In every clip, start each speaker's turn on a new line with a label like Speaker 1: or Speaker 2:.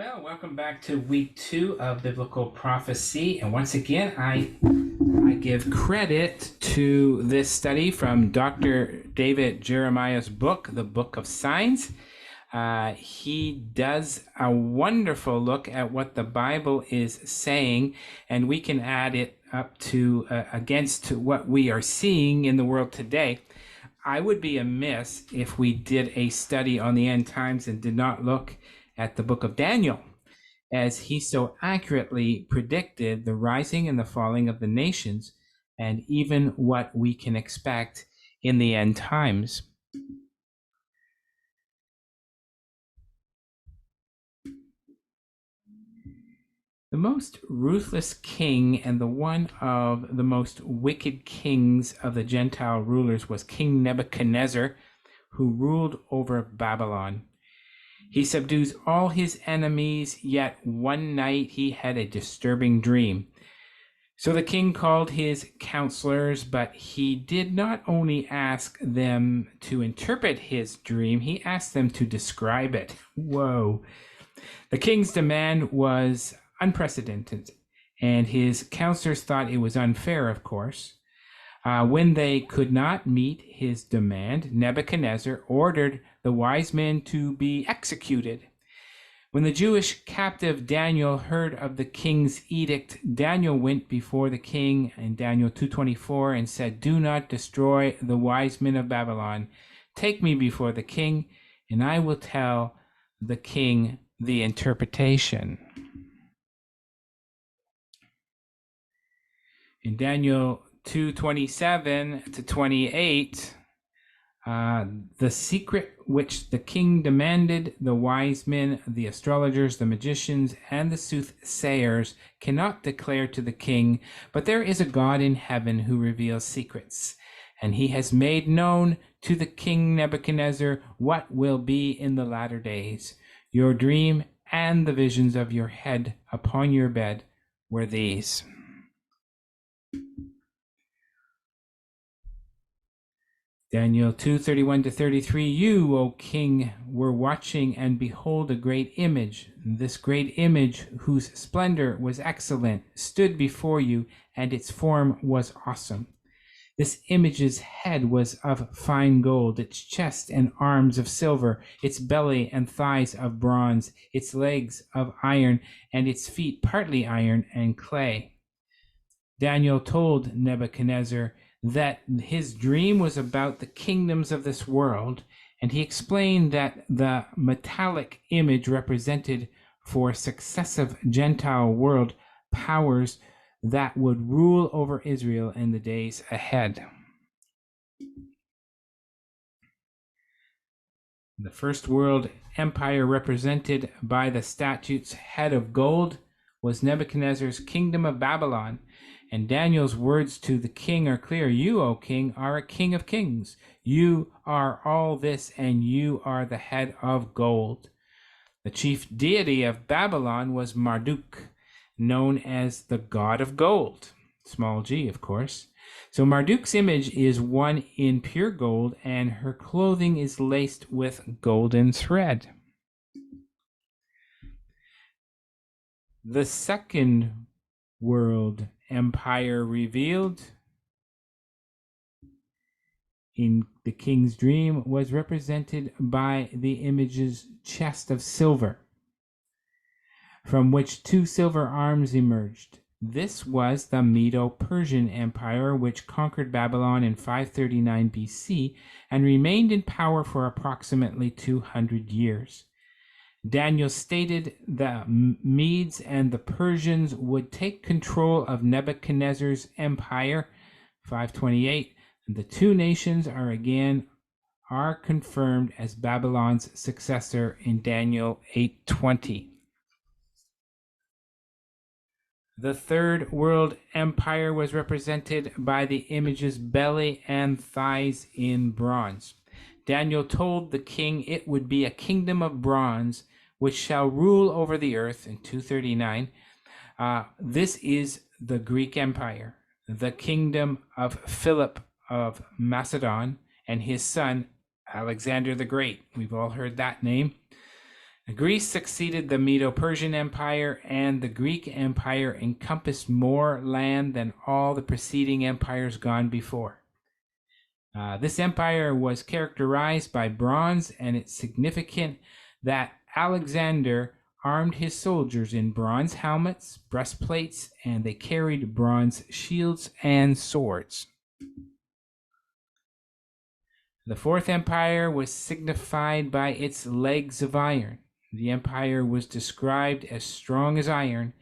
Speaker 1: Well, welcome back to week 2 of Biblical Prophecy. And once again, I give credit to this study from Dr. David Jeremiah's book, The Book of Signs. He does a wonderful look at what the Bible is saying, and we can add it up to against what we are seeing in the world today. I would be amiss if we did a study on the end times and did not look at the book of Daniel, as he so accurately predicted the rising and the falling of the nations and even what we can expect in the end times. The most ruthless king and the one of the most wicked kings of the Gentile rulers was King Nebuchadnezzar, who ruled over Babylon. He subdues all his enemies, yet one night he had a disturbing dream. So the king called his counselors, but he did not only ask them to interpret his dream, he asked them to describe it. Whoa. The king's demand was unprecedented, and his counselors thought it was unfair, of course. When they could not meet his demand, Nebuchadnezzar ordered the wise men to be executed. When the Jewish captive Daniel heard of the king's edict, Daniel went before the king in Daniel 2:24 and said, "Do not destroy the wise men of Babylon. Take me before the king, and I will tell the king the interpretation." In Daniel 2:27 to 28, the secret which the king demanded, the wise men, the astrologers, the magicians, and the soothsayers cannot declare to the king, but there is a God in heaven who reveals secrets, and he has made known to the king Nebuchadnezzar what will be in the latter days. Your dream and the visions of your head upon your bed were these. Daniel 2:31 to 33, you, O king, were watching, and behold, a great image. This great image, whose splendor was excellent, stood before you, and its form was awesome. This image's head was of fine gold, its chest and arms of silver, its belly and thighs of bronze, its legs of iron, and its feet partly iron and clay. Daniel told Nebuchadnezzar that his dream was about the kingdoms of this world, and he explained that the metallic image represented for successive Gentile world powers that would rule over Israel in the days ahead. The first world empire, represented by the statue's head of gold, was Nebuchadnezzar's kingdom of Babylon. And Daniel's words to the king are clear. You, O king, are a king of kings. You are all this, and you are the head of gold. The chief deity of Babylon was Marduk, known as the god of gold. Small g, of course. So Marduk's image is one in pure gold, and her clothing is laced with golden thread. The second world empire revealed in the king's dream was represented by the image's chest of silver, from which two silver arms emerged. This was the Medo-Persian Empire, which conquered Babylon in 539 BC and remained in power for approximately 200 years. Daniel stated the Medes and the Persians would take control of Nebuchadnezzar's empire, 528, and the two nations are confirmed as Babylon's successor in Daniel 8:20. The third world empire was represented by the image's belly and thighs in bronze. Daniel told the king it would be a kingdom of bronze which shall rule over the earth in 239. This is the Greek Empire, the kingdom of Philip of Macedon and his son Alexander the Great. We've all heard that name. Greece succeeded the Medo-Persian Empire, and the Greek Empire encompassed more land than all the preceding empires gone before. This empire was characterized by bronze, and it's significant that Alexander armed his soldiers in bronze helmets, breastplates, and they carried bronze shields and swords. The Fourth Empire was signified by its legs of iron. The empire was described as strong as iron,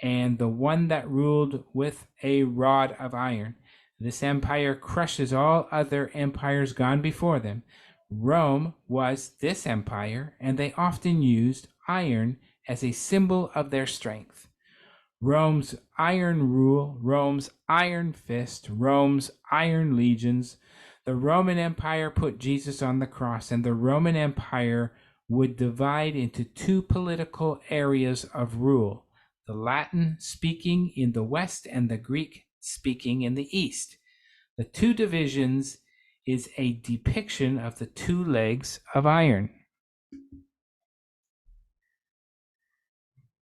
Speaker 1: and the one that ruled with a rod of iron. This empire crushes all other empires gone before them. Rome was this empire, and they often used iron as a symbol of their strength. Rome's iron rule, Rome's iron fist, Rome's iron legions. The Roman Empire put Jesus on the cross, and the Roman Empire would divide into two political areas of rule: the Latin speaking in the west and the Greek speaking in the east. The two divisions is a depiction of the two legs of iron.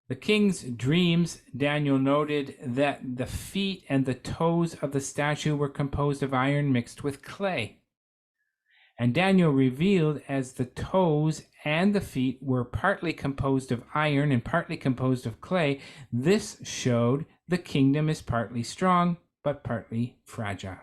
Speaker 1: The king's dreams, Daniel noted that the feet and the toes of the statue were composed of iron mixed with clay. And Daniel revealed as the toes and the feet were partly composed of iron and partly composed of clay, this showed the kingdom is partly strong but partly fragile.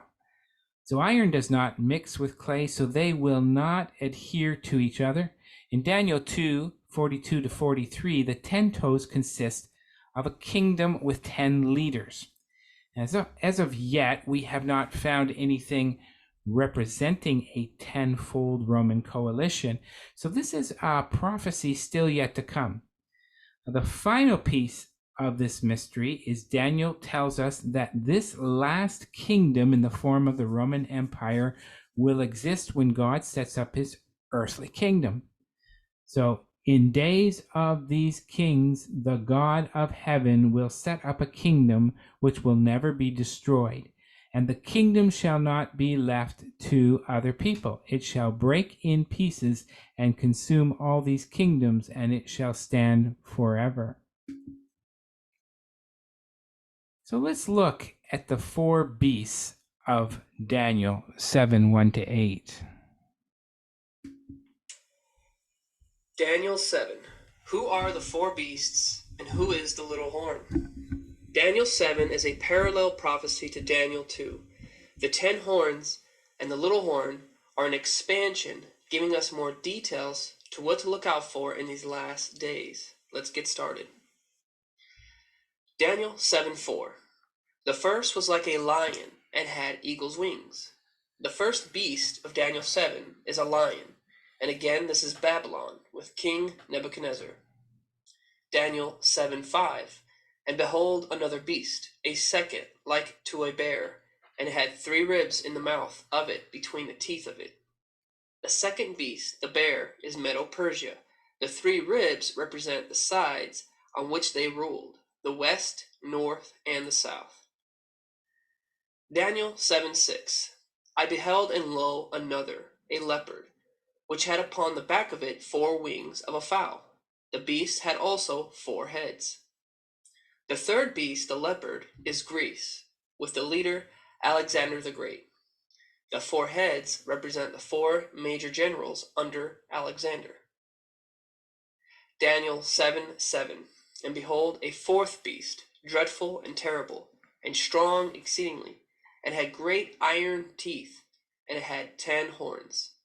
Speaker 1: So iron does not mix with clay, so they will not adhere to each other. In Daniel 2:42 to 43, the 10 toes consist of a kingdom with 10 leaders. As of yet, we have not found anything representing a 10-fold Roman coalition. So this is a prophecy still yet to come. The final piece of this mystery is Daniel tells us that this last kingdom in the form of the Roman Empire will exist when God sets up his earthly kingdom. So in days of these kings, the God of heaven will set up a kingdom which will never be destroyed. And the kingdom shall not be left to other people. It shall break in pieces and consume all these kingdoms, and it shall stand forever. So let's look at the four beasts of Daniel 7:1 to 8.
Speaker 2: Daniel 7. Who are the four beasts, and who is the little horn? Daniel 7 is a parallel prophecy to Daniel 2. The 10 horns and the little horn are an expansion, giving us more details to what to look out for in these last days. Let's get started. Daniel 7:4. The first was like a lion and had eagle's wings. The first beast of Daniel 7 is a lion, and again this is Babylon with King Nebuchadnezzar. Daniel 7:5. And behold another beast, a second like to a bear, and it had 3 ribs in the mouth of it between the teeth of it. The second beast, the bear, is Medo-Persia. The 3 ribs represent the sides on which they ruled, the west, north, and the south. Daniel 7:6. I beheld, and lo, another, a leopard, which had upon the back of it 4 wings of a fowl. The beast had also 4 heads. The third beast, the leopard, is Greece, with the leader Alexander the Great. The 4 heads represent the 4 major generals under Alexander. Daniel 7:7. And behold, a fourth beast, dreadful and terrible, and strong exceedingly, and had great iron teeth, and it had 10 horns.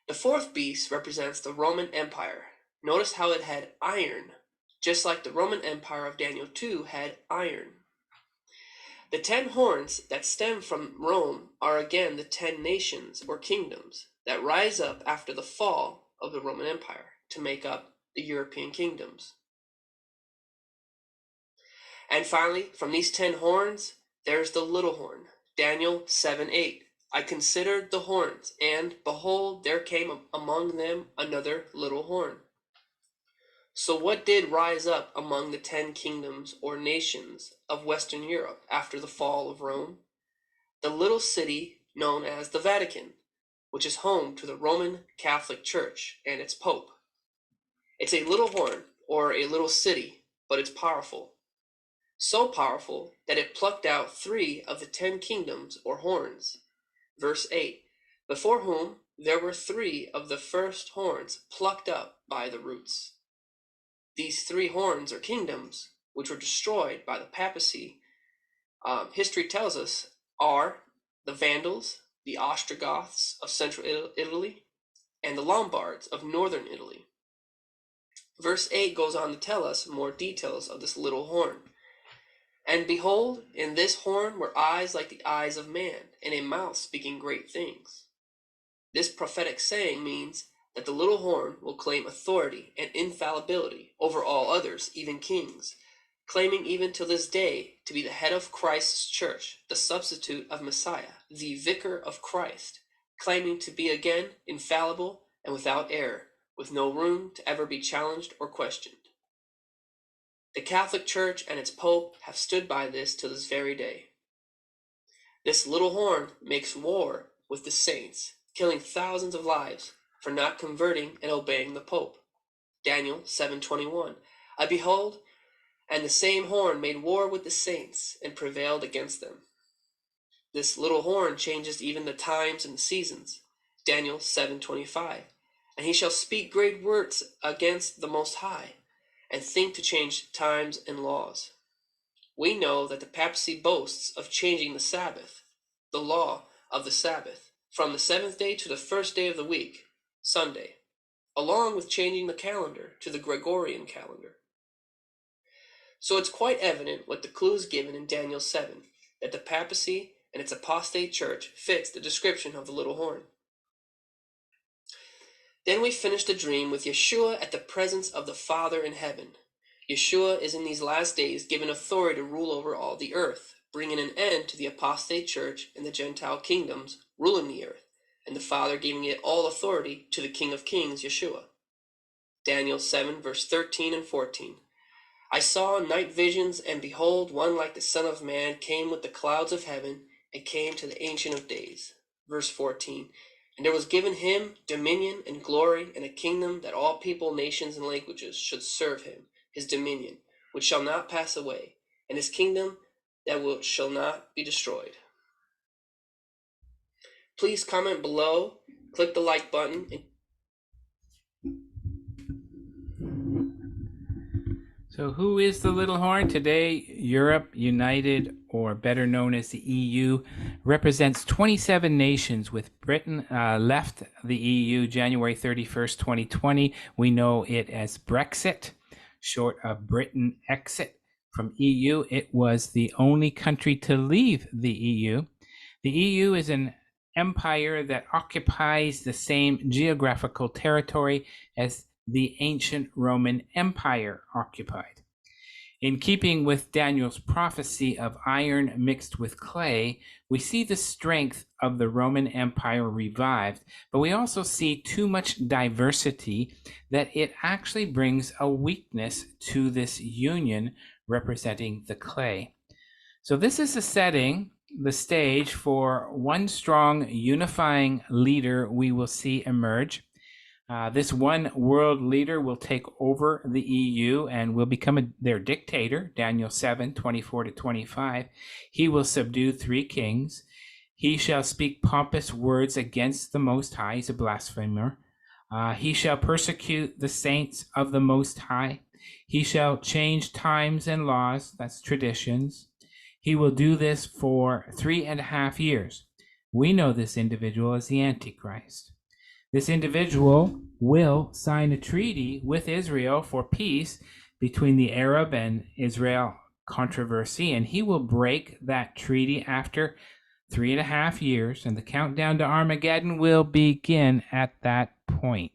Speaker 2: The fourth beast represents the Roman Empire. Notice how it had iron, just like the Roman Empire of Daniel 2 had iron. The 10 horns that stem from Rome are again the 10 nations or kingdoms that rise up after the fall of the Roman Empire to make up the European kingdoms. And finally, from these 10 horns, there's the little horn. Daniel 7:8. I considered the horns, and behold, there came among them another little horn. So what did rise up among the 10 kingdoms or nations of Western Europe after the fall of Rome? The little city known as the Vatican, which is home to the Roman Catholic Church and its Pope. It's a little horn, or a little city, but it's powerful. So powerful that it plucked out 3 of the 10 kingdoms or horns. Verse 8, before whom there were 3 of the first horns plucked up by the roots. These 3 horns or kingdoms, which were destroyed by the papacy, history tells us, are the Vandals, the Ostrogoths of central Italy, and the Lombards of northern Italy. Verse 8 goes on to tell us more details of this little horn. And behold, in this horn were eyes like the eyes of man, and a mouth speaking great things. This prophetic saying means that the little horn will claim authority and infallibility over all others, even kings, claiming even to this day to be the head of Christ's church, the substitute of Messiah, the vicar of Christ, claiming to be again infallible and without error, with no room to ever be challenged or questioned. The Catholic Church and its Pope have stood by this to this very day. This little horn makes war with the saints, killing thousands of lives for not converting and obeying the Pope. Daniel 7:21. I behold, and the same horn made war with the saints and prevailed against them. This little horn changes even the times and the seasons. Daniel 7:25. And he shall speak great words against the Most High, and think to change times and laws. We know that the papacy boasts of changing the Sabbath, the law of the Sabbath, from the 7th day to the first day of the week, Sunday, along with changing the calendar to the Gregorian calendar. So it's quite evident what the clues given in Daniel 7, that the papacy and its apostate church fits the description of the little horn. Then we finish the dream with Yeshua at the presence of the Father in heaven. Yeshua is in these last days given authority to rule over all the earth, bringing an end to the apostate church and the Gentile kingdoms ruling the earth, and the Father giving it all authority to the King of Kings, Yeshua. Daniel 7, verse 13 and 14. I saw night visions, and behold, one like the Son of Man came with the clouds of heaven, and came to the Ancient of Days. Verse 14. And there was given him dominion and glory and a kingdom, that all people, nations, and languages should serve him. His dominion, which shall not pass away, and his kingdom that shall not be destroyed. Please comment below, click the like button.
Speaker 1: So who is the little horn? Today, Europe United, or better known as the EU, represents 27 nations, with Britain left the EU January 31st, 2020. We know it as Brexit, short of Britain exit from EU. It was the only country to leave the EU. The EU is an empire that occupies the same geographical territory as the ancient Roman Empire occupied. In keeping with Daniel's prophecy of iron mixed with clay, we see the strength of the Roman Empire revived, but we also see too much diversity that it actually brings a weakness to this union representing the clay. So this is the setting, the stage for one strong unifying leader we will see emerge. This one world leader will take over the EU and will become their dictator, Daniel 7:24-25. He will subdue 3 kings. He shall speak pompous words against the Most High. He's a blasphemer. He shall persecute the saints of the Most High. He shall change times and laws, that's traditions. He will do this for 3.5 years. We know this individual as the Antichrist. This individual will sign a treaty with Israel for peace between the Arab and Israel controversy, and he will break that treaty after 3.5 years, and the countdown to Armageddon will begin at that point.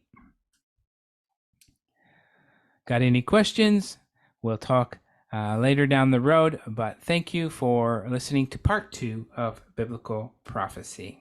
Speaker 1: Got any questions? We'll talk later down the road, but thank you for listening to part 2 of Biblical Prophecy.